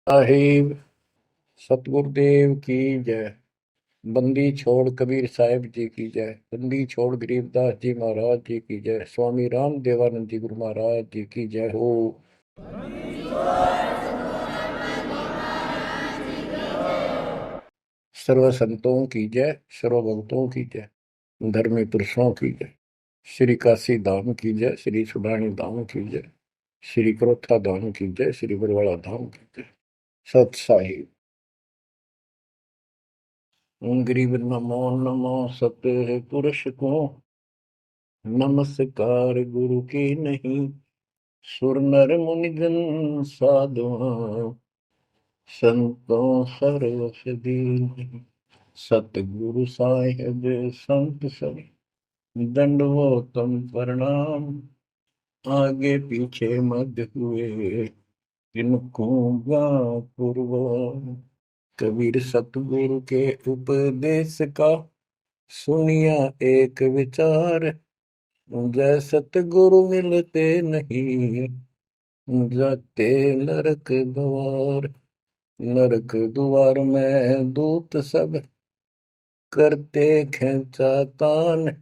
साहिब सतगुरुदेव की जय। बंदी छोड़ कबीर साहिब जी की जय। बंदी छोड़ गरीबदास जी महाराज जी की जय। स्वामी राम देवानंद जी गुरु महाराज जी की जय हो। सर्व संतों की जय, सर्व भक्तों की जय, धर्मी पुरुषों की जय। श्री काशी धाम की जय, श्री सुडानी धाम की जय, श्री क्रोथा धाम की जय, श्री बरवाड़ा धाम की जय। सत साहिब। गरीब नमो नमो सत पुरुष को, नमस्कार गुरु की नहीं। सुर नर मुनि जन साधुआं, संतों सरस दीन। सतगुरु साहिब संत सब, दंडवतम प्रणाम। आगे पीछे मत हुए, इनको पूर्व। कबीर सतगुरु के उपदेश का, सुनिया एक विचार। जय सतगुरु मिलते नहीं, जाते नरक द्वार। नरक द्वार में दूत सब, करते खेचातान।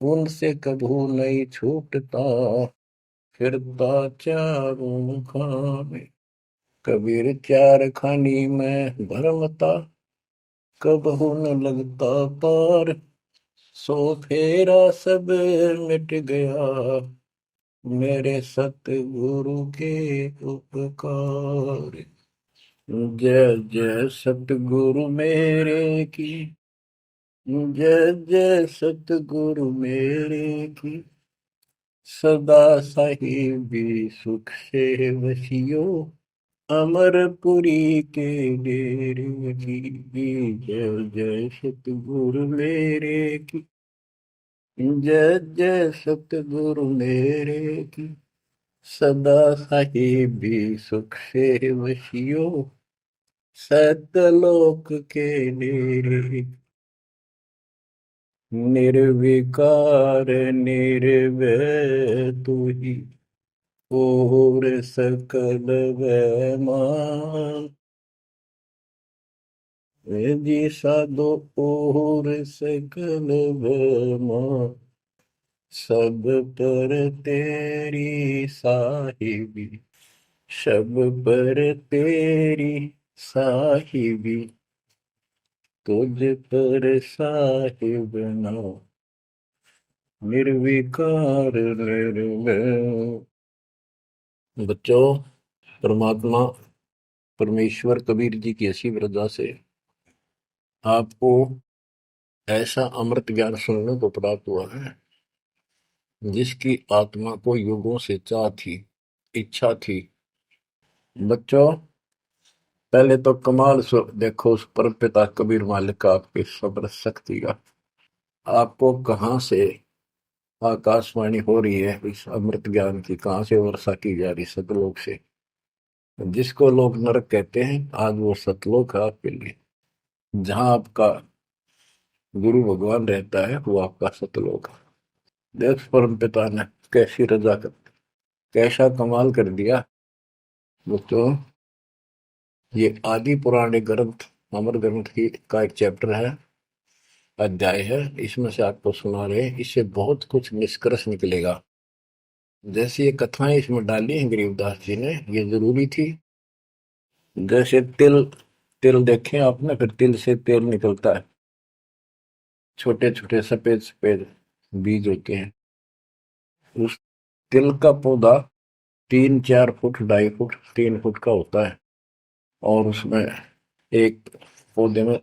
उनसे कभू नहीं छूटता, फिरता चारों खाने। कबीर चार खानी में भरमता, कबहू न लगता पार। सो फेरा सब मिट गया, मेरे सतगुरु के उपकार। जय जय सतगुरु मेरे की, जय जय सतगुरु मेरे की। सदा साहिबी सुख से वसियो, अमरपुरी के डेरे की। जय जय सतगुरु मेरे की, जय जय सतगुरु मेरे की। सदा साहिबी सुख से वसियो, सतलोक के डेरे। निर्विकार निर्भय तू ही, और सकल वैमान। जी साधो और सकल वैमान। सब पर तेरी साहिबी, सब पर तेरी साहिबी। तुझ पर साहिब नाम, निर्विकार निर्भय। बच्चों, परमात्मा परमेश्वर कबीर जी की असीम रजा से आपको ऐसा अमृत ज्ञान सुनने को प्राप्त हुआ है, जिसकी आत्मा को युगों से चाह थी, इच्छा थी। बच्चों, पहले तो कमाल देखो उस परमपिता कबीर मालिक का, आपके सब्र शक्ति का। आपको कहाँ से आकाशवाणी हो रही है इस अमृत ज्ञान की, कहाँ से वर्षा की जा रही सतलोक से। जिसको लोग नरक कहते हैं, आज वो सतलोक है आपके लिए। जहां आपका गुरु भगवान रहता है, वो आपका सतलोक है। देख परम पिता ने कैसी रजा कर, कैसा कमाल कर दिया। दोस्तों, ये आदि पुराने ग्रंथ, अमर ग्रंथ की का एक चैप्टर है, अध्याय है। इसमें से आपको सुना रहे हैं, इससे बहुत कुछ निष्कर्ष निकलेगा। जैसे ये कथाएं इसमें डाली हैं गरीबदास जी ने, ये जरूरी थी। जैसे तिल, तिल देखें आपने, फिर तिल से तेल निकलता है। छोटे छोटे सफेद सफेद बीज होते हैं। उस तिल का पौधा 3-4 फुट, 2.5 फुट, 3 फुट का होता है। और उसमें एक पौधे में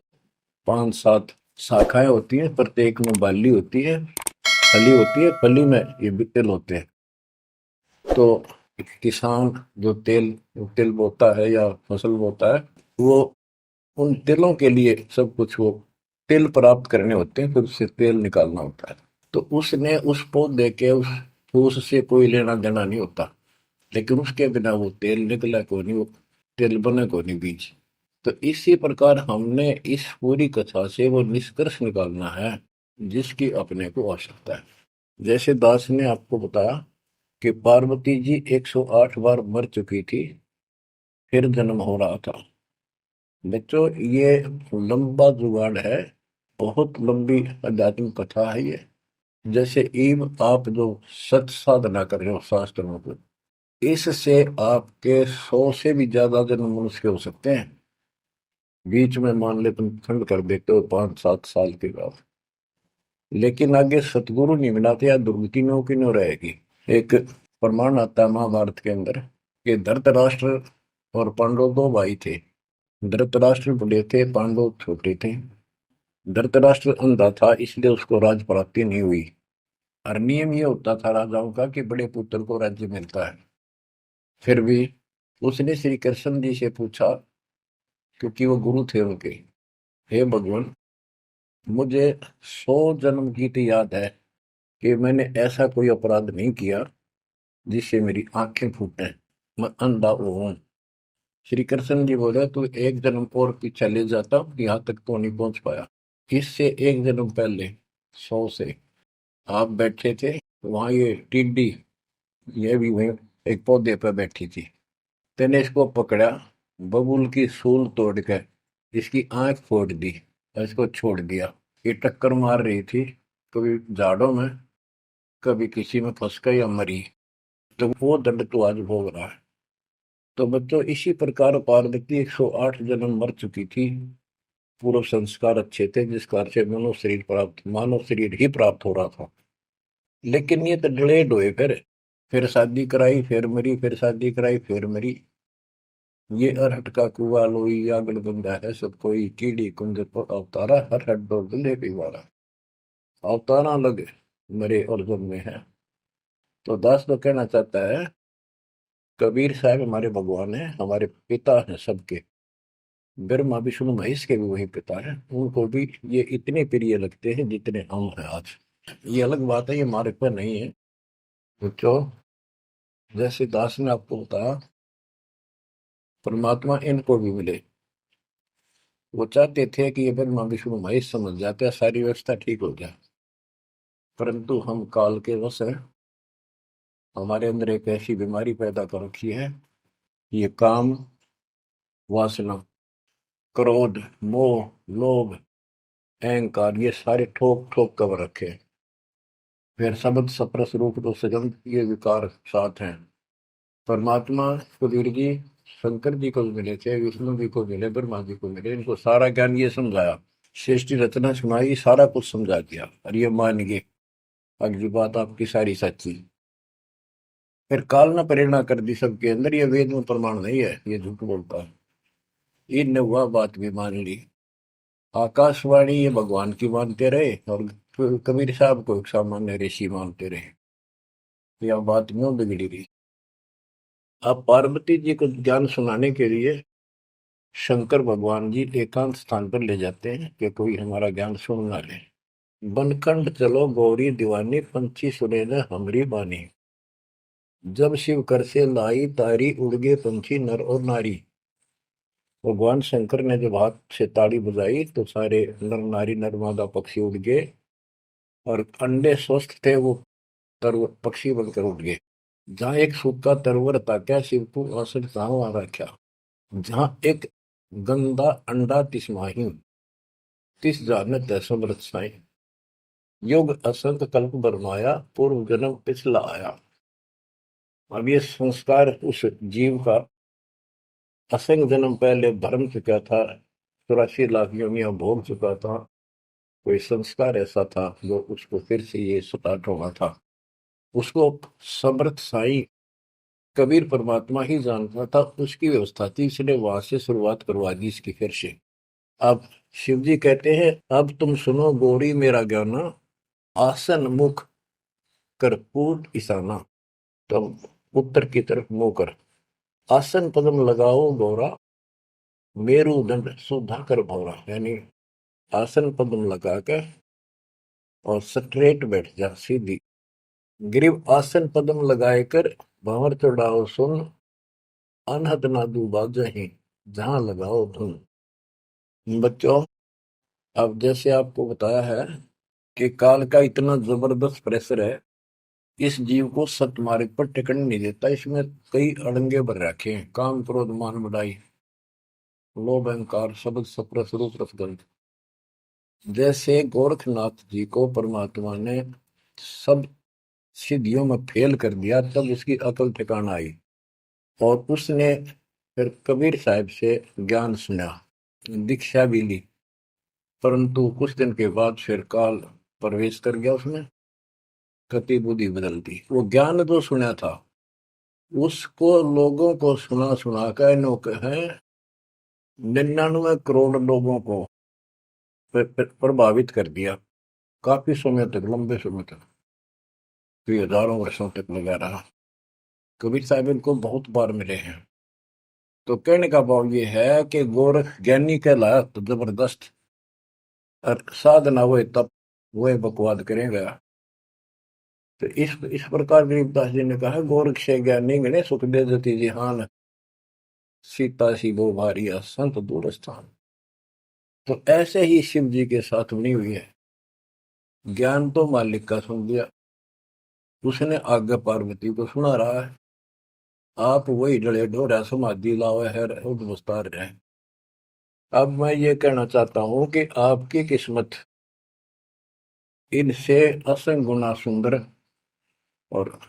5-7 शाखाएं होती हैं, प्रत्येक में बाली होती है, फली होती है। फली में ये भी तिल होते हैं। तो किसान जो तिल बोता है या फसल बोता है, वो उन तिलों के लिए सब कुछ, वो तिल प्राप्त करने होते हैं, फिर उससे तेल निकालना होता है। तो उसने उस पौधे के उस फूस से कोई लेना देना नहीं होता, लेकिन उसके बिना वो तेल निकला को नहीं, वो तेल बने को नहीं बीज। तो इसी प्रकार हमने इस पूरी कथा से वो निष्कर्ष निकालना है, जिसकी अपने को आवश्यकता है। जैसे दास ने आपको बताया कि पार्वती जी 108 बार मर चुकी थी, फिर जन्म हो रहा था। बच्चों ये लंबा जुगाड़ है, बहुत लंबी आध्यात्मिक कथा है ये। जैसे ईव आप जो सत साधना कर रहे हो शास्त्रों को, इससे आपके 100 से भी ज्यादा जन्म मनुष्य हो सकते हैं। बीच में मान ले तुम खंड कर देते हो 5-7 साल के बाद, लेकिन आगे सतगुरु नहीं मिलाते या दुर्गति नो की नो रहेगी। एक प्रमाण आता है महाभारत के अंदर कि धृतराष्ट्र और पांडव दो भाई थे। धृतराष्ट्र बड़े थे, पांडव छोटे थे। धृतराष्ट्र अंधा था, इसलिए उसको राज प्राप्ति नहीं हुई। और नियम ये होता था राजाओं का कि बड़े पुत्र को राज्य मिलता है। फिर भी उसने श्री कृष्ण जी से पूछा, क्योंकि वो गुरु थे उनके, हे भगवान, मुझे 100 जन्म की तो याद है कि मैंने ऐसा कोई अपराध नहीं किया जिससे मेरी आंखें फूटे, मैं अंधा हूं। श्री कृष्ण जी बोले, तू एक जन्म और पीछे ले जाता, यहाँ तक तो नहीं पहुंच पाया। इससे एक जन्म पहले 100 से आप बैठे थे, वहां ये टिड्डी, ये भी वहीं एक पौधे पर बैठी थी। तेने इसको पकड़ा, बबूल की सूल तोड़ के इसकी आंख फोड़ दी और इसको छोड़ दिया। ये टक्कर मार रही थी, कभी झाड़ों में, कभी किसी में फंस कर या मरी। तो वो दंड तो आज भोग रहा है। तो बच्चों इसी प्रकार पार्वती 108 जन्म मर चुकी थी। पूर्व संस्कार अच्छे थे, जिस कारण से मानव शरीर ही प्राप्त हो रहा था। लेकिन ये तो डिलेड हुए, फिर शादी कराई, फिर मरी, फिर शादी कराई, फिर मरी। ये अरहट का कुआ लोई आगड़ बंदा है सब कोई, कीड़ी कुंज पर अवतारा, हर हट दो दुल्हे पिवारा। अवतारा लगे मरे और जन्मे हैं। तो दास तो कहना चाहता है, कबीर साहब हमारे भगवान है, हमारे पिता हैं सबके। ब्रह्मा विष्णु महेश के भी वही पिता हैं, उनको भी ये इतने प्रिय लगते हैं जितने हम हैं आज। ये अलग बात है, ये हमारे पर नहीं है। बच्चों जैसे दास ने आपको बताया, परमात्मा इनको भी मिले। वो चाहते थे कि ये ब्रह्मा विष्णु महेश समझ जाते, सारी व्यवस्था ठीक हो जाए। परंतु हम काल के वश हैं, हमारे अंदर एक ऐसी बीमारी पैदा कर रखी है, ये काम, वासना, क्रोध, मोह, लोभ, अहंकार, ये सारे ठोक ठोक कर रखे हैं। फिर शब्द सप्रस रूप तो सजन, ये विकार साथ हैं। परमात्मा कबीर जी शंकर जी को भी मिले थे, विष्णु जी को मिले, ब्रह्मा जी को मिले, इनको सारा ज्ञान ये समझाया, सृष्टि रचना सुनाई, सारा कुछ समझा दिया और ये मान गए अगली बात आपकी सारी सच्ची। फिर काल ने प्रेरणा कर दी सबके अंदर, ये वेद में प्रमाण नहीं है, ये झूठ बोलता है। इनने वह बात भी मान ली। आकाशवाणी ये भगवान की मानते रहे और कबीर साहब को एक सामान्य ऋषि मानते रहे। यह बात क्यों बिगड़ी रही। अब पार्वती जी को ज्ञान सुनाने के लिए शंकर भगवान जी एकांत स्थान पर ले जाते हैं कि कोई हमारा ज्ञान सुन ना ले। बनखंड चलो गौरी दीवानी, पंछी सुने न हमरी बानी। जब शिव कर से लाई तारी, उड़ गए पंछी नर और नारी। भगवान शंकर ने जब हाथ से ताड़ी बजाई तो सारे नर नारी नर पक्षी उड़ गए, और अंडे स्वस्थ थे वो तरवर पक्षी बनकर उड़ गए। जहां एक सूखा तरवर था, क्या शिव को आसन वहां रखा। जहां एक गंदा अंडा तिसमाही, तिस जानत समृत साई। युग असंत कल्प बरमाया, पूर्व जन्म पिछला आया। अब ये संस्कार उस जीव का असंग जन्म पहले भरम चुका था, 84 लाख योनियां भोग चुका था। कोई संस्कार ऐसा था जो उसको फिर से ये स्टार्ट होना था। उसको समर्थ साई कबीर परमात्मा ही जानता था, उसकी व्यवस्था थी, इसलिए वहां से शुरुआत करवा दी इसकी फिर से। अब शिव जी कहते हैं, अब तुम सुनो गौरी मेरा ज्ञाना, आसन मुख कर्पूर ईशाना। तो उत्तर की तरफ मुंह कर, आसन पद्म लगाओ गौरा, मेरुदंड सुधा कर भौरा। यानी आसन पद्म लगा कर और स्ट्रेट बैठ जा सीधी। ग्रीव आसन पद्म लगाए कर, भंवर चढ़ाओ सुन, अनहद नादू बाजही, जहां लगाओ धुन। बच्चों अब जैसे आपको बताया है कि काल का इतना जबरदस्त प्रेशर है इस जीव को सत मार्ग पर टिकने नहीं देता। इसमें कई अड़ंगे भर रखे हैं, काम क्रोध मान बढ़ाई, लोभ अहंकार शब्द सप्रस रूप रसगंध। जैसे गोरखनाथ जी को परमात्मा ने सब सिद्धियों में फेल कर दिया, तब उसकी अकल ठिकाना आई और उसने फिर कबीर साहब से ज्ञान सुना, दीक्षा भी ली। परंतु कुछ दिन के बाद फिर काल प्रवेश कर गया उसमें, गति बुद्धि बदल दी। वो ज्ञान जो सुना था उसको लोगों को सुना सुना कर नौक है 99 करोड़ लोगों को प्रभावित कर दिया। काफी समय तक, लंबे समय तक, कई हजारों वर्षों तक लगा रहा। कबीर साहब इनको बहुत बार मिले हैं। तो कहने का भाव ये है कि गोरख ज्ञानी कहलाया तो जबरदस्त, और साधना हुए तब वह बकवाद करेगा। तो इस प्रकार गरीबदास जी ने कहा, गोरख से ज्ञानी गणे सुख दे जति जिहान, सीता सी वो भारिया संत दूर स्थान। तो ऐसे ही शिव जी के साथ बनी हुई है। ज्ञान तो मालिक का सुन लिया, उसने आगे पार्वती को सुना रहा है। आप वही डले ढोरा समाधि लावे है उद्वस्तार रहे। अब मैं ये कहना चाहता हूं कि आपकी किस्मत इनसे असंग गुना सुंदर और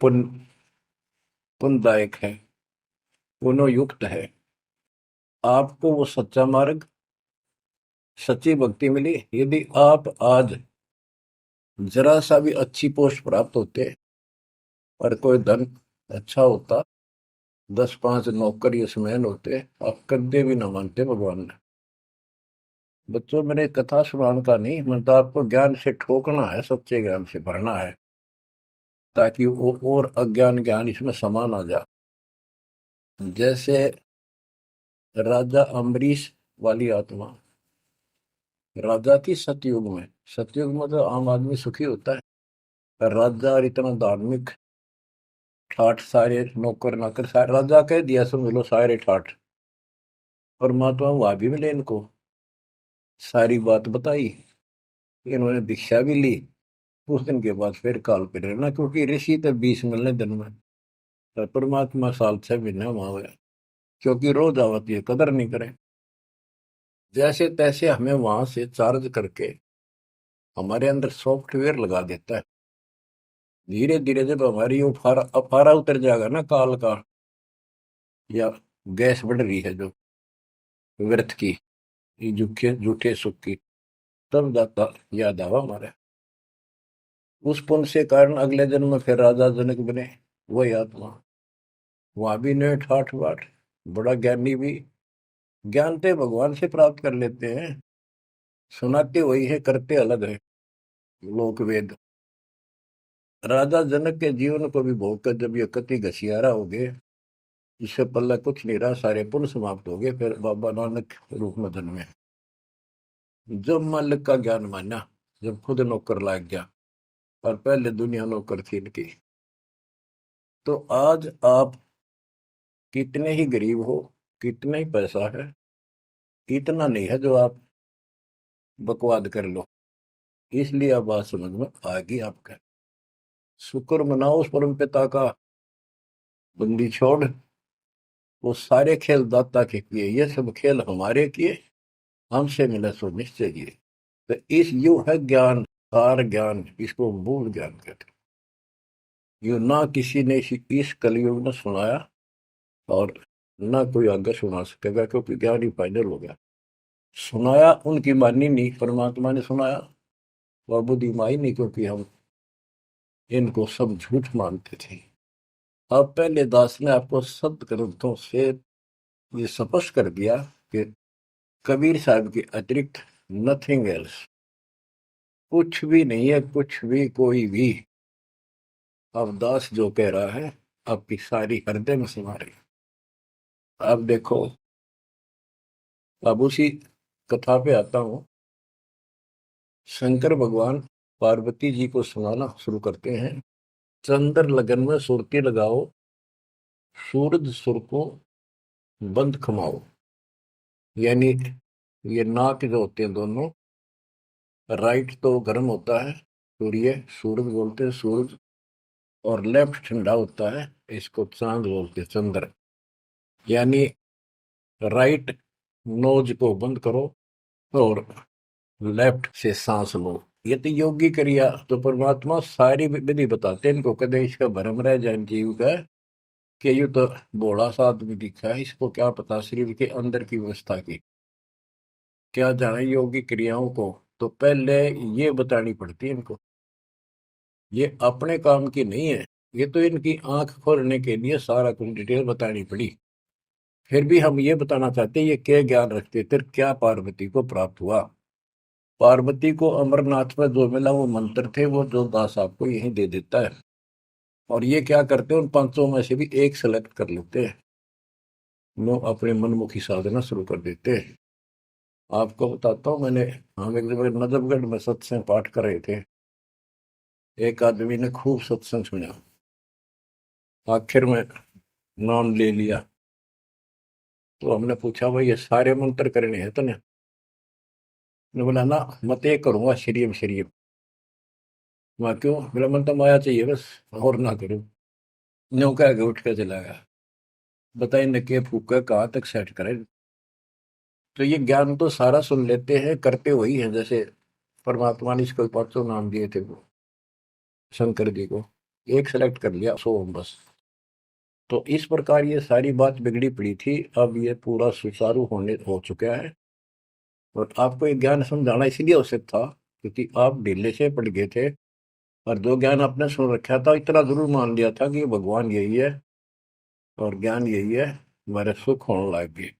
पुण्यदायक है, पुण्ययुक्त है। आपको वो सच्चा मार्ग, सच्ची भक्ति मिली। यदि आप आज जरा सा भी अच्छी पोस्ट प्राप्त होते और कोई धन अच्छा होता, 10-5 नौकर यशमैन होते, आप कदे भी न मानते भगवान ने। बच्चों, मैंने कथा सुनाने का नहीं, मतलब आपको ज्ञान से ठोकना है, सच्चे ज्ञान से भरना है, ताकि वो और अज्ञान ज्ञान इसमें समा ना जा। जैसे राजा अम्बरीश वाली आत्मा राजा की सतयुग में, सतयुग में तो आम आदमी सुखी होता है, पर राजा और इतना धार्मिक, ठाठ सारे नौकर नाकर सारे, राजा कह दिया समझ लो सारे ठाठ। परमात्मा वहां भी मिले इनको, सारी बात बताई, इन्होंने दीक्षा भी ली। उस दिन के बाद फिर काल पे रहना, क्योंकि ऋषि तो 20 मिलने दिन में, पर परमात्मा साल 6 महीने वहां हुए, क्योंकि रोज आवती है, कदर नहीं करे। जैसे तैसे हमें वहां से चार्ज करके हमारे अंदर सॉफ्टवेयर लगा देता है। धीरे धीरे जब हमारी अफारा उतर जाएगा ना काल का, या गैस बढ़ रही है जो व्यर्थ की, ये झूठे झूठे सुख की, तब जाता याद आवा हमारे। उस पुण्य से कारण अगले जन्म में फिर राजा जनक बने, वही आत्मा। वहां भी ने ठाठ बाट, बड़ा ज्ञानी भी, ज्ञान तो भगवान से प्राप्त कर लेते हैं, सुनाते वही है, करते अलग है। लोक वेद। राजा जनक के जीवन को भी भोग कर जब ये कति घसियारा हो गए, इससे पल्ला कुछ नहीं रहा, सारे पुण्य समाप्त हो गए, फिर बाबा नानक रूप में जन्मे। जब मालिक का ज्ञान माना, जब खुद नौकर लाग गया, और पहले दुनिया नौकर थी इनकी। तो आज आप कितने ही गरीब हो, कितना ही पैसा है, इतना नहीं है जो आप बकवाद कर लो। इसलिए अब बात समझ में आ गई आपका। शुक्र मनाओ उस परम पिता का, बंदी छोड़। वो सारे खेल दाता के किए, ये सब खेल हमारे किए, हमसे मिला सो निश्चय किए। तो इस यू है ज्ञान, सार ज्ञान, इसको मूल ज्ञान कहते हैं। यू ना किसी ने इस कलयुग में सुनाया, और ना कोई आगे सुना सकेगा, क्योंकि ज्ञान ही फाइनल हो गया। सुनाया उनकी मानी नहीं, परमात्मा ने सुनाया, और बुद्धि माई नहीं, क्योंकि हम इनको सब झूठ मानते थे। अब पहले दास ने आपको सद ग्रंथों से ये स्पष्ट कर दिया कि कबीर साहब के अतिरिक्त नथिंग एल्स, कुछ भी नहीं है, कुछ भी कोई भी। अब दास जो कह रहा है आपकी सारी हृदय में समा रही। अब देखो, अब उसी कथा पे आता हूं। शंकर भगवान पार्वती जी को सुनाना शुरू करते हैं। चंद्र लगन में सुरती लगाओ, सूरज सुर को बंद खमाओ। यानी ये नाक जो होते हैं दोनों, राइट तो गर्म होता है, सूर्य, सूरज बोलते हैं सूरज, और लेफ्ट ठंडा होता है, इसको चांद बोलते हैं, चंद्र। यानी राइट नोज को बंद करो और लेफ्ट से सांस लो। ये तो योगी क्रिया। तो परमात्मा सारी विधि बताते हैं इनको, कदे इसका भ्रम रह जाए जीव का कि ये तो भोला सा आदमी दिखा है, इसको क्या पता शरीर के अंदर की व्यवस्था की, क्या जाने योगी क्रियाओं को। तो पहले ये बतानी पड़ती है इनको, ये अपने काम की नहीं है, ये तो इनकी आंख खोलने के लिए सारा कुछ डिटेल बतानी पड़ी। फिर भी हम ये बताना चाहते हैं ये क्या ज्ञान रखते थे, क्या पार्वती को प्राप्त हुआ। पार्वती को अमरनाथ में जो मिला वो मंत्र थे, वो जो दास आपको यही दे देता है। और ये क्या करते हैं, उन पांचों में से भी एक सेलेक्ट कर लेते हैं, वो अपने मनमुखी साधना शुरू कर देते हैं। आपको बताता हूँ, मैंने, हम एक जगह नजफगढ़ में सत्संग पाठ कर रहे थे। एक आदमी ने खूब सत्संग सुना, आखिर में नाम ले लिया। तो हमने पूछा भाई ये सारे मंत्र करने हैं तने? ने बोला ना, मत एक करूंगा शरीम शरीम। मैं क्यों? बोला मन तो माया चाहिए बस, और ना करूं। न्यू कह के उठ के चला गया। बताइए न के फूका कहाँ तक सेट करें। तो ये ज्ञान तो सारा सुन लेते हैं, करते वही है। जैसे परमात्मा ने इसको पांचों नाम दिए थे वो शंकर जी को, एक सेलेक्ट कर लिया सोम बस। तो इस प्रकार ये सारी बात बिगड़ी पड़ी थी, अब ये पूरा सुचारू होने हो चुका है। और आपको ये ज्ञान समझाना इसीलिए आवश्यक था क्योंकि आप ढीले से पड़ गए थे, और जो ज्ञान आपने सुन रखा था इतना जरूर मान लिया था कि ये भगवान यही है और ज्ञान यही है, हमारे सुख होने लग गए।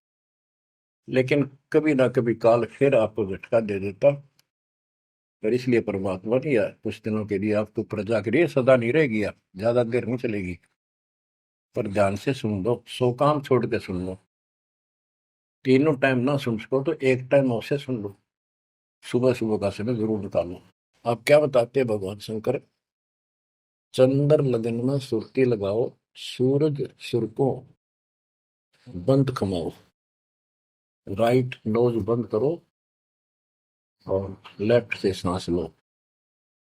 लेकिन कभी ना कभी काल फिर आपको झटका दे देता, और इसलिए परमात्मा ने यार कुछ दिनों के लिए आपको प्रजा के लिए, सदा नहीं रहेगी, आप ज्यादा देर नहीं चलेगी। पर ध्यान से सुन लो, सो काम छोड़ के सुन लो। तीनों टाइम ना सुन सको तो एक टाइम अवश्य सुन लो, सुबह सुबह का समय जरूर निकालो। आप क्या बताते हैं भगवान शंकर? चंद्र लगन में सुरती लगाओ, सूरज सुर को बंद कमाओ, राइट नोज बंद करो और लेफ्ट से सांस लो।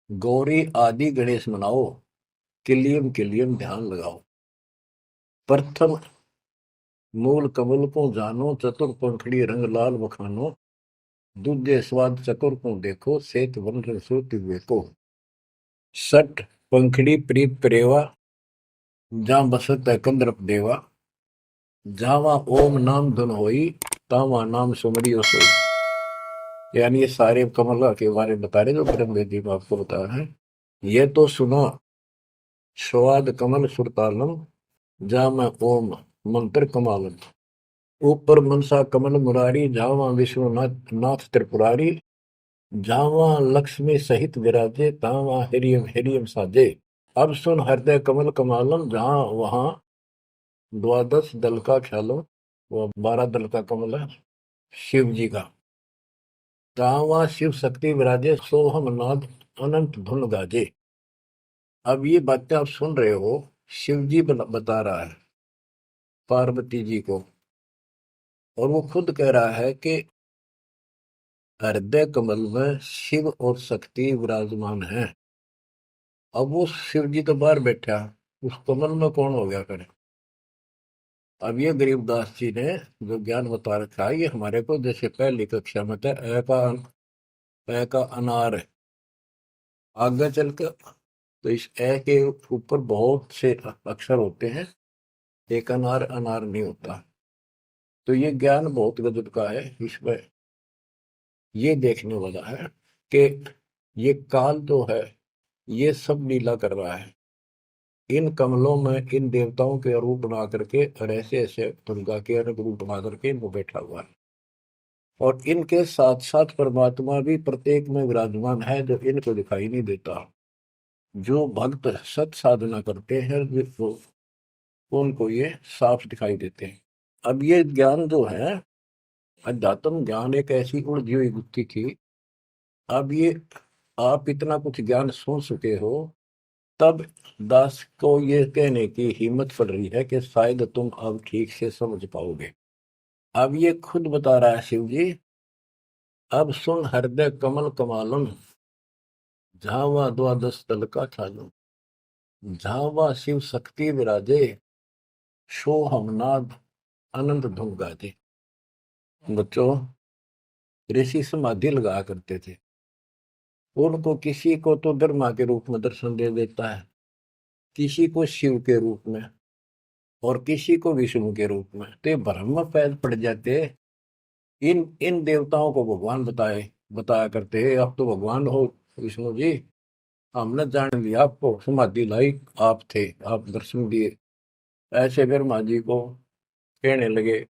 गौरी आदि गणेश मनाओ, किलियम किलियम ध्यान लगाओ। प्रथम मूल कमल को जानो, चतुर पंखड़ी रंग लाल बखानो। दूजे स्वाद चतुर को देखो, सेत वन रसो दिव्य को। सठ पंखड़ी प्रीत प्रेवा, जहाँ बसत है कंद्रप देवा। जावा ओम नाम धुन होई, तावा नाम सुमरियो सोई। यानी ये सारे कमल के बारे में बता रहे जो ब्रह्म वेदी में आपको बताया है। ये तो सुनो, स्वाद कमल सुरतालम, जा मैं ओम मंत्र कमालम। ऊपर मनसा कमल मुरारी, जावा विश्वनाथ नाथ त्रिपुरारी। जावा लक्ष्मी सहित विराजे, तावा हिरियम हिरियम साजे। अब सुन हृदय कमल कमालम, जहाँ वहां द्वादश दल का ख्यालो, वो 12 दल का कमल है शिव जी का। जहाँ वहां शिव शक्ति विराजे, सोहम नाद अनंत धुन गाजे। अब ये बातें आप सुन रहे हो, शिव जी बता रहा है पार्वती जी को, और वो खुद कह रहा है कि हृदय कमल में शिव और शक्ति विराजमान है। अब वो शिव जी तो बाहर बैठा, उस कमल में कौन हो गया करे? अब ये गरीबदास जी ने जो ज्ञान बता रखा है, ये हमारे को जैसे पहली कक्षा में था, ए का अनार है। आगे चल कर तो इस ए के ऊपर बहुत से अक्षर होते हैं, एक अनार अनार नहीं होता। तो ये ज्ञान बहुत गजब का है। इसमें ये देखने वाला है कि ये काल जो है ये सब लीला कर रहा है। इन कमलों में इन देवताओं के रूप बना करके और ऐसे ऐसे दुर्गा के अलग रूप बना करके इनको बैठा हुआ है। और इनके साथ साथ परमात्मा भी प्रत्येक में विराजमान है, जो इनको दिखाई नहीं देता। जो भक्त सत साधना करते हैं वो उनको ये साफ दिखाई देते हैं। अब ये ज्ञान जो है, अध्यात्म ज्ञान एक ऐसी उलझी हुई गुत्थी थी। अब ये आप इतना कुछ ज्ञान सुन चुके हो, तब दास को ये कहने की हिम्मत पड़ रही है कि शायद तुम अब ठीक से समझ पाओगे। अब ये खुद बता रहा है शिव जी, अब सुन हृदय कमल कमालम, झावा द्वादश तल का ख्यालम। जहाँ वह शिव शक्ति विराजे, सो हमनाद आनंद धूम गाजे। बच्चों, ऋषि समाधि लगा करते थे। उनको किसी को तो ब्रह्मा के रूप में दर्शन दे देता है, किसी को शिव के रूप में, और किसी को विष्णु के रूप में। तो ये भ्रम में पैर पड़ जाते। इन इन देवताओं को भगवान बताया करते हैं, आप तो भगवान हो विष्णु जी, हमने जान लिया आपको, समाधि लाई आप थे, आप दर्शन दिए। ऐसे ब्रह्मा जी को कहने लगे